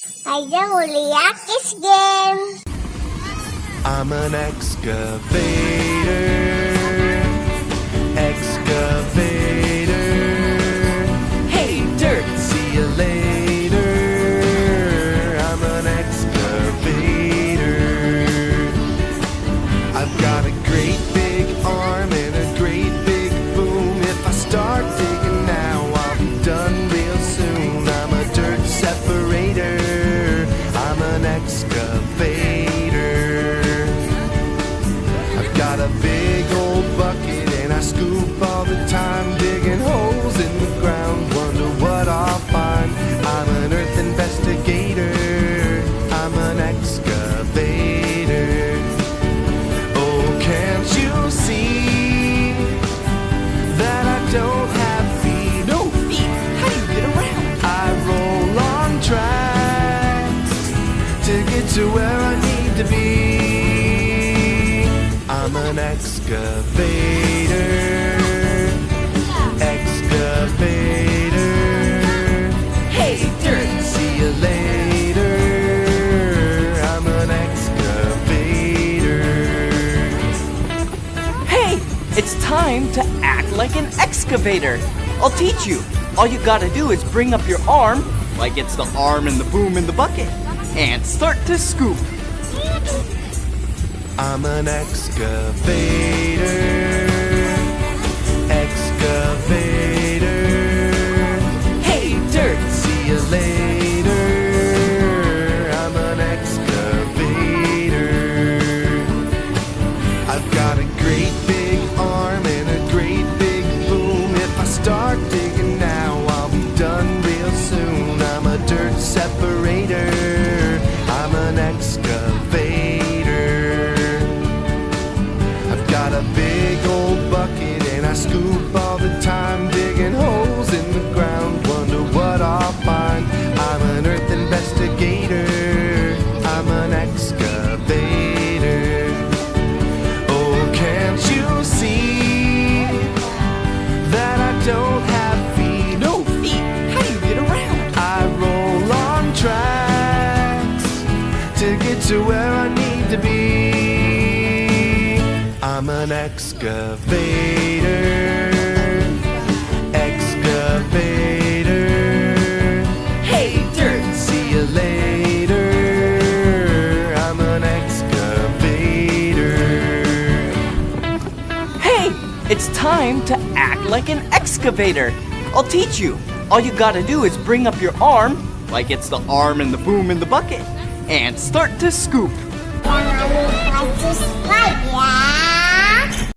Faiza Mulia Kiss Game. I'm an excavator. Excavator. Hey, dirt, see you later. I'm an excavator. I've got a great big arm and a great big boom. If I start digging now, I'll be done real soon. I'm a dirt separator. I'm an excavator. I've got a big old bucket and I scoop all the time, digging holes in the ground, wonder what I'll find. I'm an earth investigator. I'm an excavator. Oh, can't you see that I don't have feet? No feet? How do you get around? I roll on tracks to get to where I need to be. I'm an excavator. Excavator. Hey, dirt, see you later. I'm an excavator. Hey, it's time to act like an excavator. I'll teach you. All you gotta do is bring up your arm, like it's the arm in the boom in the bucket, and start to scoop. I'm an excavator. Excavator. Hey, dirt, see you later. I'm an excavator. I've got a great big arm and a great big boom. If I start digging now, I'll be done real soon. I'm a dirt separator. I'm an excavator. I've got a big old bucket and I scoop all the time, digging holes in the ground, wonder what I'll find. I'm an earth investigator. I'm an excavator. Oh, can't you see that I don't have feet? No feet? How do you get around? I roll on tracks to get to where I need to be. I'm an excavator. Excavator. Hey, dirt, see you later. I'm an excavator. Hey, it's time to act like an excavator. I'll teach you. All you gotta do is bring up your arm, like it's the arm in the boom in the bucket, and start to scoop. Yang alih kasus